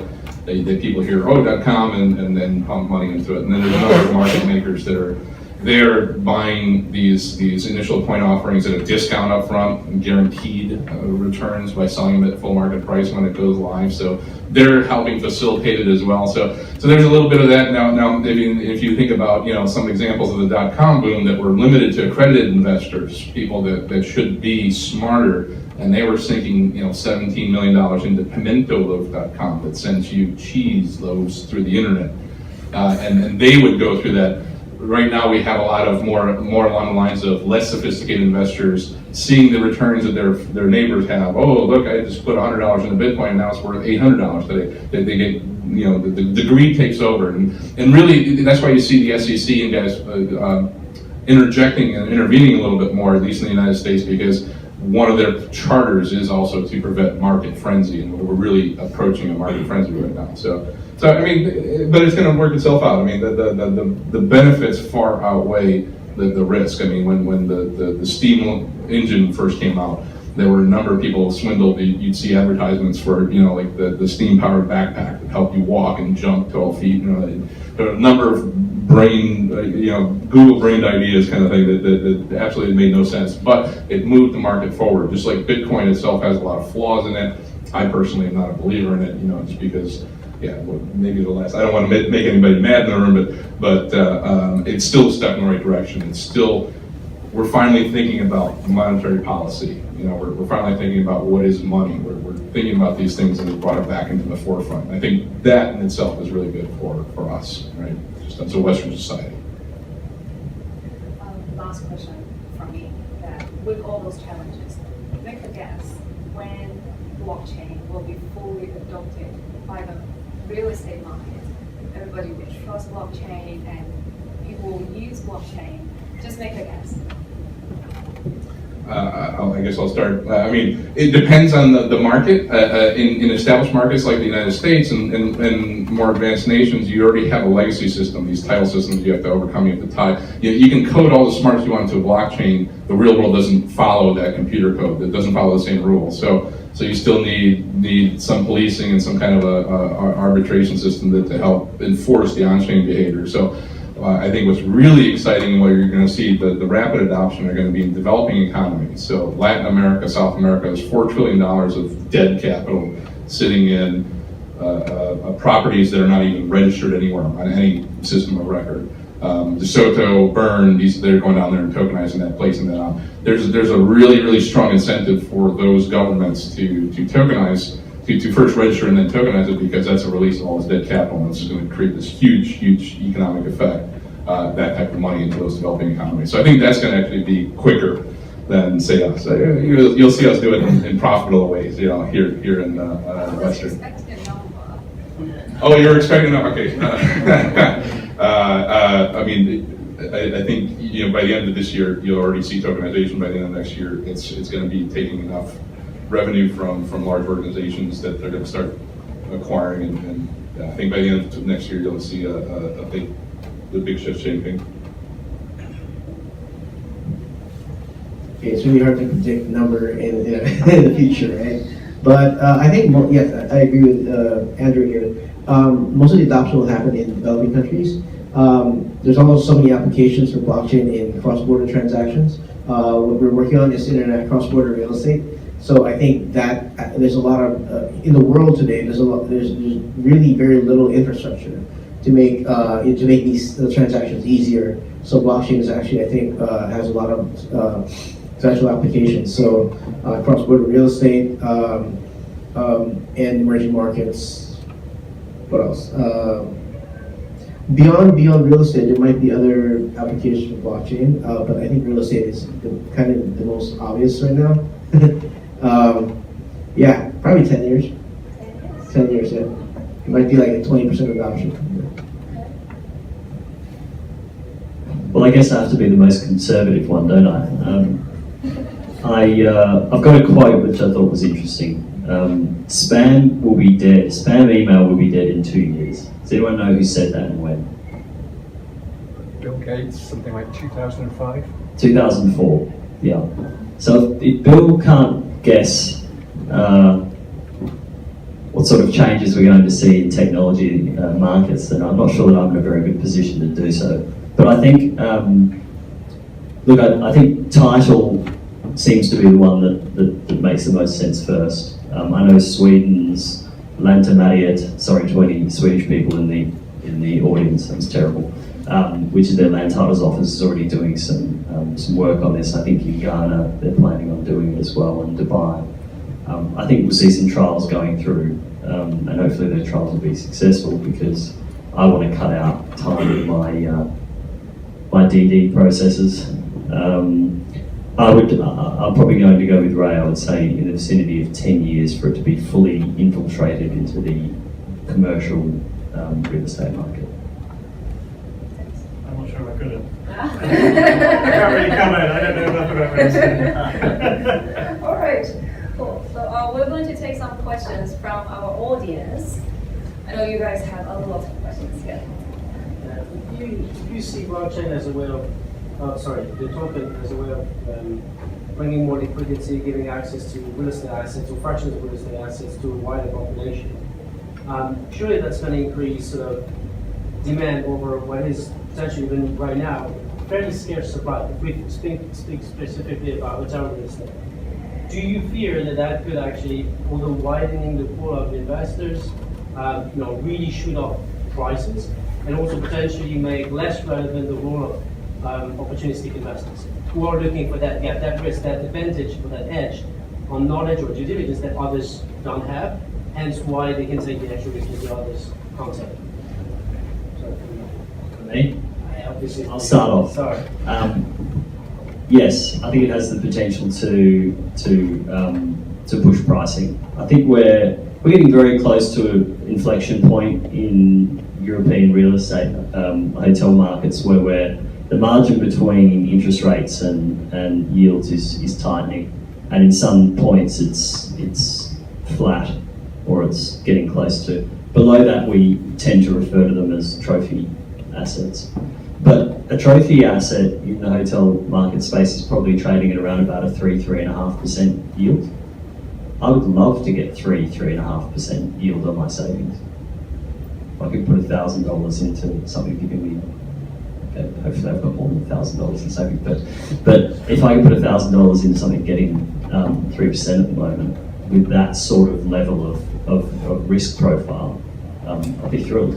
C: it. People hear, oh, dot-com, and then pump money into it. And then there's a number of market makers that are they're buying these initial point offerings at a discount up front and guaranteed returns by selling them at full market price when it goes live. So they're helping facilitate it as well. So there's a little bit of that. Now if you think about some examples of the dot-com boom that were limited to accredited investors, people that should be smarter, and they were sinking $17 million into PimentoLoaf.com that sends you cheese loaves through the internet, and they would go through that. Right now we have a lot of more along the lines of less sophisticated investors seeing the returns that their neighbors have. Oh, look, I just put $100 into Bitcoin and now it's worth $800. They get, the greed takes over, and really that's why you see the SEC and guys interjecting and intervening a little bit more, at least in the United States, because one of their charters is also to prevent market frenzy, and we're really approaching a market frenzy right now. So I mean, but it's going to work itself out. I mean, the benefits far outweigh the risk. I mean, when the steam engine first came out, there were a number of people swindled. You'd see advertisements for like the steam powered backpack that helped you walk and jump 12 feet. There are a number of Google brained ideas kind of thing that absolutely made no sense, but it moved the market forward. Just like Bitcoin itself has a lot of flaws in it. I personally am not a believer in it, just because, maybe the last, I don't want to make anybody mad in the room, but it's still a step in the right direction. It's still, we're finally thinking about monetary policy. We're finally thinking about what is money. We're thinking about these things and it's brought it back into the forefront. I think that in itself is really good for us, right? Just as a Western society.
J: Last question from me, that with all those challenges, make a guess,
H: when blockchain will be fully adopted by the real estate market? Everybody will trust blockchain and people will use blockchain. Just make a guess.
C: I guess I'll start. I mean, it depends on the market. In established markets like the United States and more advanced nations, you already have a legacy system, these title systems you have to overcome, you have to tie. You can code all the smarts you want into a blockchain. The real world doesn't follow that computer code. It doesn't follow the same rules. So you still need some policing and some kind of a arbitration system to help enforce the on-chain behavior. So I think what's really exciting and what you're going to see, the rapid adoption are going to be in developing economies. So Latin America, South America has $4 trillion of dead capital sitting in properties that are not even registered anywhere on any system of record. DeSoto, Bern, they're going down there and tokenizing that, placing that on. There's a really, really strong incentive for those governments to tokenize, to first register and then tokenize it, because that's a release of all this dead capital, and it's going to create this huge, huge economic effect, that type of money into those developing economies. So I think that's going to actually be quicker than, say, us. You'll see us do it in profitable ways, here in Western. Oh, you're expecting that? Okay. I mean, I think by the end of this year, you'll already see tokenization. By the end of next year, it's going to be taking enough revenue from large organizations that they're going to start acquiring, and I think by the end of next year, you'll see the big shift shaping.
K: Okay, it's really hard to predict the number in the future, right? But I think, yes, I agree with Andrew here. Most of the adoption will happen in developing countries. There's almost so many applications for blockchain in cross-border transactions. What we're working on is internet cross-border real estate. So I think that there's a lot of in the world today. There's really very little infrastructure to make these transactions easier. So blockchain is actually, I think, has a lot of potential applications. So cross-border real estate and emerging markets. What else? Beyond real estate, there might be other applications for blockchain, but I think real estate is kind of the most obvious right now. Yeah, probably 10 years. 10 years, yeah. It might be like a 20% adoption.
I: Well, I guess I have to be the most conservative one, don't I? I've got a quote which I thought was interesting. Spam will be dead. Spam email will be dead in 2 years. Does anyone know who said that and when?
L: Bill Gates, something like 2005?
I: 2004, yeah. So if Bill can't guess what sort of changes we're going to see in technology markets, then I'm not sure that I'm in a very good position to do so. But I think, look, I think title seems to be the one that makes the most sense first. I know Sweden's Lantmäteriet, sorry to any Swedish people in the audience, that's terrible, which is their land titles office, is already doing some work on this. I think in Ghana they're planning on doing it as well, in Dubai. I think we'll see some trials going through, and hopefully those trials will be successful, because I want to cut out time in my DD processes. I'm probably going to go with Ray. I would say in the vicinity of 10 years for it to be fully infiltrated into the commercial real estate market.
F: I'm not sure I could have. I can't really comment. I don't know enough about real estate.
H: All right, cool. So we're going to take some questions from our audience. I know you guys have a lot of questions here.
G: You see blockchain as a way of, the token as a way of bringing more liquidity, giving access to real estate assets or fractions of real estate assets to a wider population. Surely that's going to increase demand over what is potentially even right now fairly scarce supply. If we speak specifically about hotel real estate, do you fear that could actually, although widening the pool of investors, really shoot up prices, and also potentially make less relevant the role of opportunistic investors who are looking for that gap, that risk, that advantage, or that edge on knowledge or due diligence that others don't have, hence why they can take the extra risk that the others can't take.
I: For me, I'll start off.
G: Sorry.
I: Yes, I think it has the potential to push pricing. I think we're getting very close to an inflection point in European real estate hotel markets where the margin between interest rates and yields is tightening, and in some points it's flat or it's getting close to. Below that, we tend to refer to them as trophy assets. But a trophy asset in the hotel market space is probably trading at around about a 3.5% yield. I would love to get 3.5% yield on my savings. If I could put $1,000 into something giving me, okay, hopefully I've got more than $1,000 in savings, but if I could put $1,000 into something getting 3% at the moment, with that sort of level of risk profile, I'd be thrilled.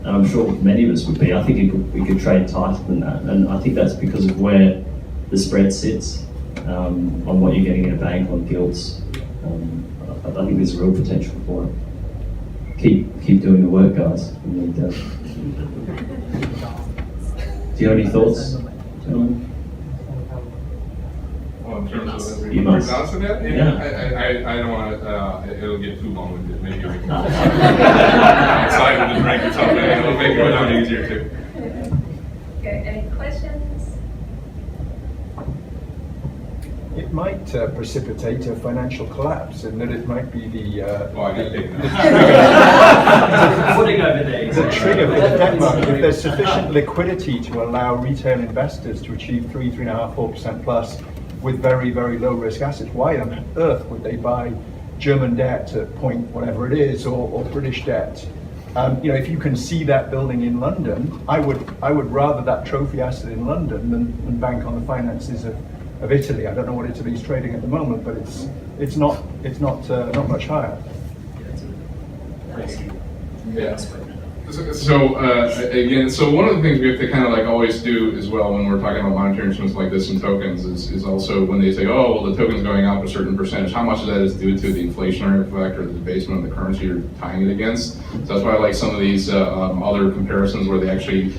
I: And I'm sure many of us would be. I think we could trade tighter than that. And I think that's because of where the spread sits on what you're getting in a bank on gilts. I think there's real potential for it. Keep doing the work, guys. Do you have any thoughts, gentlemen?
C: Well, in terms of
I: You must.
C: answer that?
I: Yeah.
C: I don't want to, it'll get too long-winded. Maybe we can outside with a drink or something. It'll make it go down easier too.
J: Okay, any questions?
L: It might precipitate a financial collapse, and that it might be the
C: I did take
I: Putting over there.
L: the trigger for the debt market. If there's sufficient liquidity to allow retail investors to achieve 3.5%, 4% plus with very, very low risk assets, why on earth would they buy German debt at point whatever it is, or British debt? If you can see that building in London, I would rather that trophy asset in London than bank on the finances of Italy. I don't know what Italy's trading at the moment, but it's not much higher.
C: Yeah. So again, so one of the things we have to kind of like always do as well when we're talking about monetary instruments like this and tokens is also when they say, oh, well, the token's going up a certain percentage, how much of that is due to the inflationary effect or the debasement of the currency you're tying it against? So that's why I like some of these other comparisons where they actually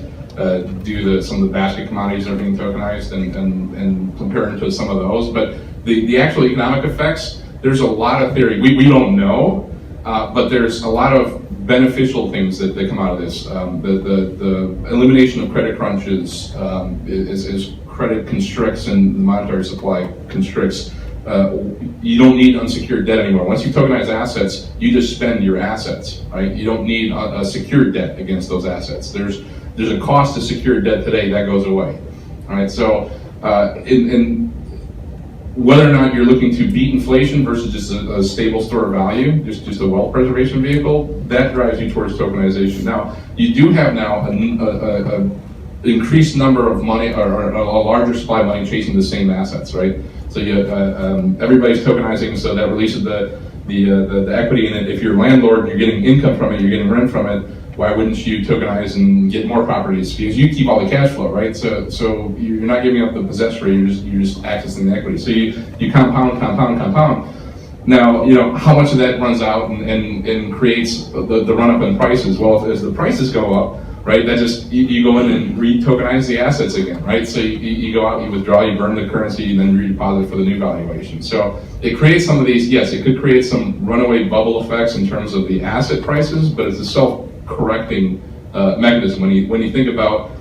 C: do some of the basket commodities that are being tokenized and compare it to some of those. But the actual economic effects, there's a lot of theory. We don't know, but there's a lot of beneficial things that come out of this. The elimination of credit crunches as credit constricts and the monetary supply constricts. You don't need unsecured debt anymore. Once you tokenize assets, you just spend your assets, right? You don't need a secured debt against those assets. There's a cost to secured debt today that goes away. All right, so in whether or not you're looking to beat inflation versus just a stable store of value, just a wealth preservation vehicle, that drives you towards tokenization. Now, you do have now a increased number of money or a larger supply of money chasing the same assets, right? So everybody's tokenizing, so that releases the equity in it. If you're a landlord and you're getting income from it, you're getting rent from it, why wouldn't you tokenize and get more properties? Because you keep all the cash flow, right? So you're not giving up the possessory, you're just accessing the equity. So you compound. Now, how much of that runs out and creates the run up in prices? Well, as the prices go up, right, that just, you go in and re-tokenize the assets again, right? So you go out, you withdraw, you burn the currency, and then redeposit for the new valuation. So it creates some of these, yes, it could create some runaway bubble effects in terms of the asset prices, but it's a self-correcting mechanism. When you think about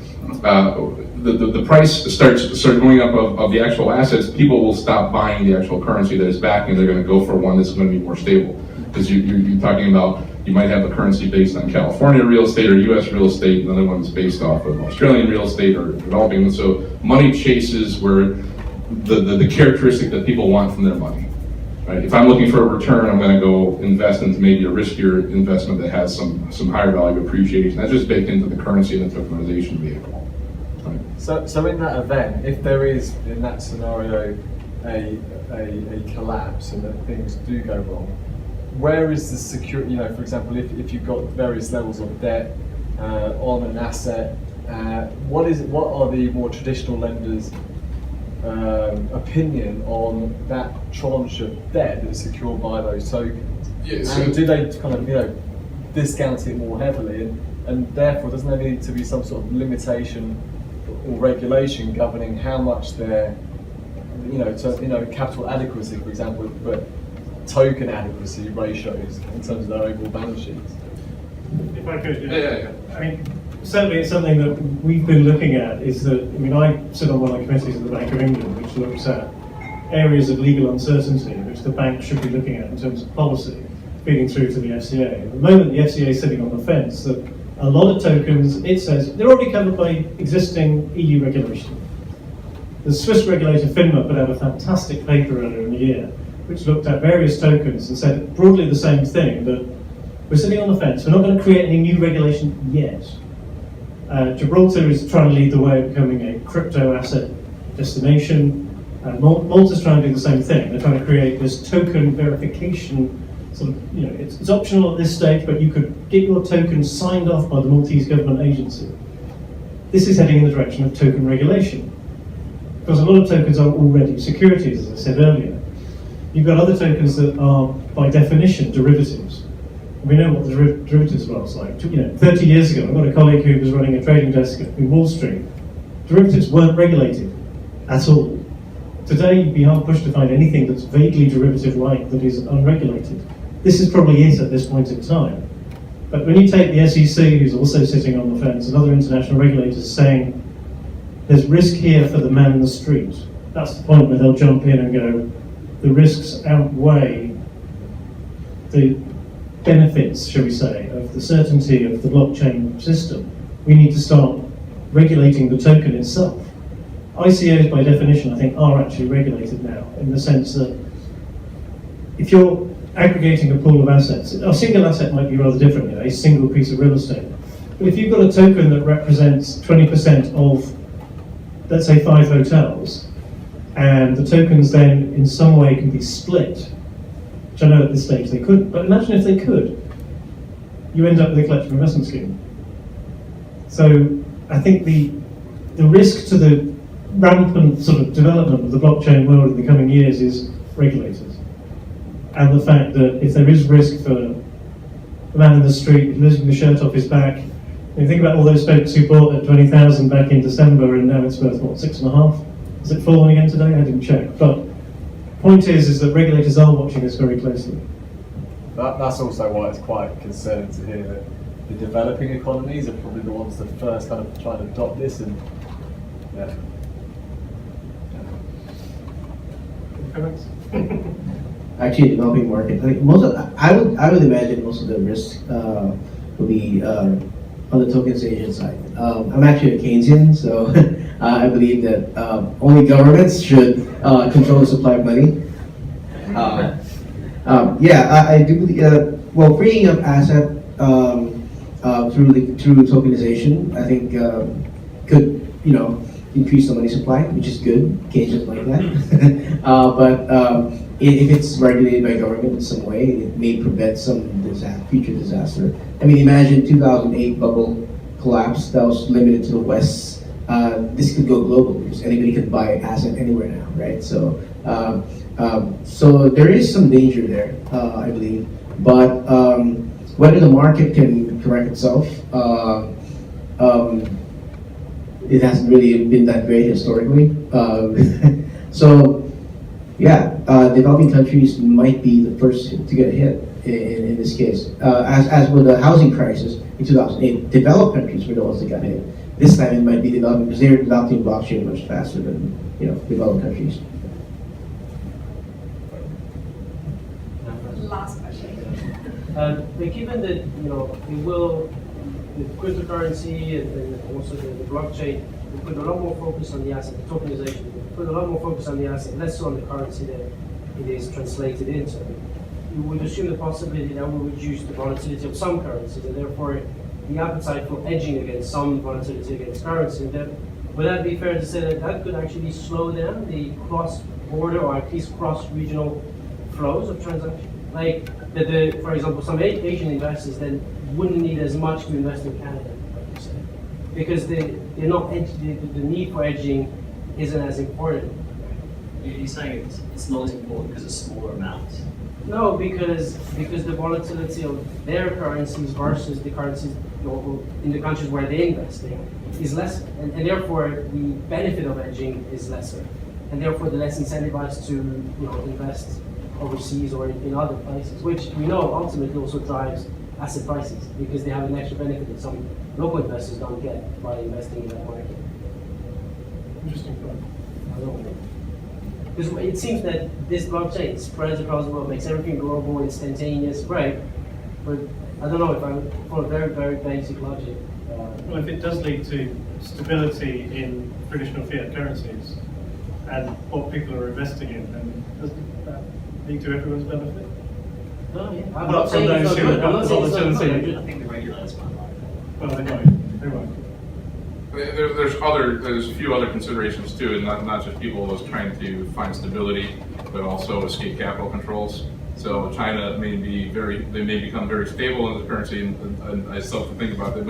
C: the price starts going up of the actual assets, people will stop buying the actual currency that is backing. They're going to go for one that's going to be more stable, because you're talking about, you might have a currency based on California real estate or U.S. real estate, another one that's based off of Australian real estate or developing. So money chases where the characteristic that people want from their money. Right? If I'm looking for a return, I'm going to go invest into maybe a riskier investment that has some higher value appreciation. That's just baked into the currency and the tokenization vehicle. Right?
M: So in that event, if there is in that scenario a collapse and that things do go wrong, where is the security? For example, if you've got various levels of debt on an asset, what are the more traditional lenders' opinion on that tranche of debt that's secured by those tokens?
C: Yes.
M: And do they kind of discount it more heavily, and therefore doesn't there need to be some sort of limitation or regulation governing how much their capital adequacy, for example, but token adequacy ratios in terms of their overall balance sheets?
F: If I could,
C: Yeah.
F: I mean, certainly it's something that we've been looking at is that, I mean, I sit on one of the committees of the Bank of England, which looks at areas of legal uncertainty which the bank should be looking at in terms of policy, feeding through to the FCA. At the moment, the FCA is sitting on the fence that a lot of tokens, it says, they're already covered by existing EU regulation. The Swiss regulator FINMA put out a fantastic paper earlier in the year, which looked at various tokens and said broadly the same thing, that we're sitting on the fence, we're not going to create any new regulation yet. Gibraltar is trying to lead the way of becoming a crypto asset destination. Malta's trying to do the same thing. They're trying to create this token verification sort of, you know, it's optional at this stage, but you could get your token signed off by the Maltese government agency. This is heading in the direction of token regulation, because a lot of tokens are already securities, as I said earlier. You've got other tokens that are, by definition, derivatives. We know what the derivatives was like. 30 years ago, I've got a colleague who was running a trading desk in Wall Street. Derivatives weren't regulated at all. Today, you'd be hard pushed to find anything that's vaguely derivative-like that is unregulated. This is probably it at this point in time. But when you take the SEC, who's also sitting on the fence, and other international regulators saying, there's risk here for the man in the street, that's the point where they'll jump in and go, the risks outweigh the benefits, shall we say, of the certainty of the blockchain system. We need to start regulating the token itself. ICOs, by definition, I think, are actually regulated now, in the sense that if you're aggregating a pool of assets, a single asset might be rather different, a single piece of real estate. But if you've got a token that represents 20% of, let's say, 5 hotels, and the tokens then in some way can be split, which I know at this stage they couldn't, but imagine if they could, you end up with a collective investment scheme. So I think the risk to the rampant sort of development of the blockchain world in the coming years is regulators. And the fact that if there is risk for the man in the street losing the shirt off his back, you think about all those folks who bought at 20,000 back in December and now it's worth, what, 6.5? Has it fallen again today? I didn't check. But point is that regulators are watching this very closely.
M: That's also why it's quite concerning to hear that the developing economies are probably the ones that first kind of try to adopt this, and yeah.
K: Actually, developing market. I think I would imagine most of the risk will be on the tokenization side. I'm actually a Keynesian, so I believe that only governments should control the supply of money. I do believe. Freeing up asset through tokenization, I think could increase the money supply, which is good. Keynesians like that. But if it's regulated by government in some way, it may prevent some future disaster. I mean, imagine 2008 bubble collapse that was limited to the West. This could go global because anybody could buy asset anywhere now, right? So there is some danger there, I believe. But whether the market can correct itself, it hasn't really been that great historically. Developing countries might be the first to get hit in this case. As with the housing crisis in 2008, developed countries were the ones that got hit. This time it might be developing because they're adopting blockchain much faster than developed countries.
H: Last question.
G: But given that the cryptocurrency and also the blockchain, we put a lot more focus on the asset, tokenization. We put a lot more focus on the asset, less so on the currency that it is translated into. You would assume the possibility that will reduce the volatility of some currencies, and therefore the appetite for hedging against some volatility against currency. Would that be fair to say that that could actually slow down the cross-border or at least cross-regional flows of transactions? Like, for example, some Asian investors then wouldn't need as much to invest in Canada, like you said, because they're not the need for hedging isn't as important.
I: You're saying it's not as important because it's smaller amounts?
G: No, because the volatility of their currencies versus the currencies in the countries where they invest in is less, and therefore the benefit of hedging is lesser, and therefore they're less incentivized to invest overseas or in other places, which we know ultimately also drives asset prices because they have an extra benefit that some local investors don't get by investing in that market.
F: Interesting point.
G: I don't know. Because it seems that this blockchain spreads across the world, makes everything global, instantaneous, great. But I don't know if I'm for a very, very basic logic.
F: Well, if it does lead to stability in traditional fiat currencies and what people are investing in, then doesn't that lead to everyone's benefit?
G: Oh, yeah. I'm
F: Apart
G: not
F: from
G: saying it's
F: those
G: not
F: who
G: good.
F: have
G: I'm
F: got
G: not
F: the
G: saying it's not
F: volatility.
G: good.
N: I think the regulators might like it.
F: Well, they might.
A: There's a few other considerations too, and not just people was trying to find stability, but also escape capital controls. So China may become very stable in the currency, and I still have to think about it,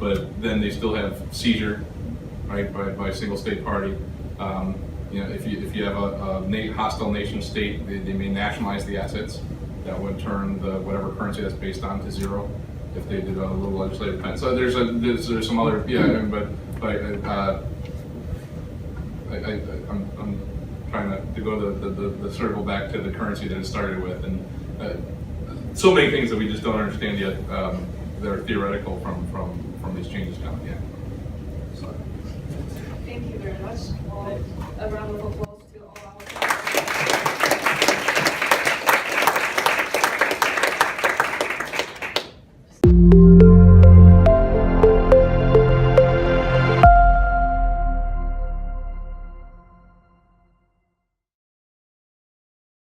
A: but then they still have seizure, right, by a single state party. If you have a hostile nation state, they may nationalize the assets. That would turn whatever currency that's based on to zero if they did a little legislative plan. So there's some other I'm trying to go the circle back to the currency that it started with, and so many things that we just don't understand yet that are theoretical from these changes coming in.
H: Thank you very much. A round of applause.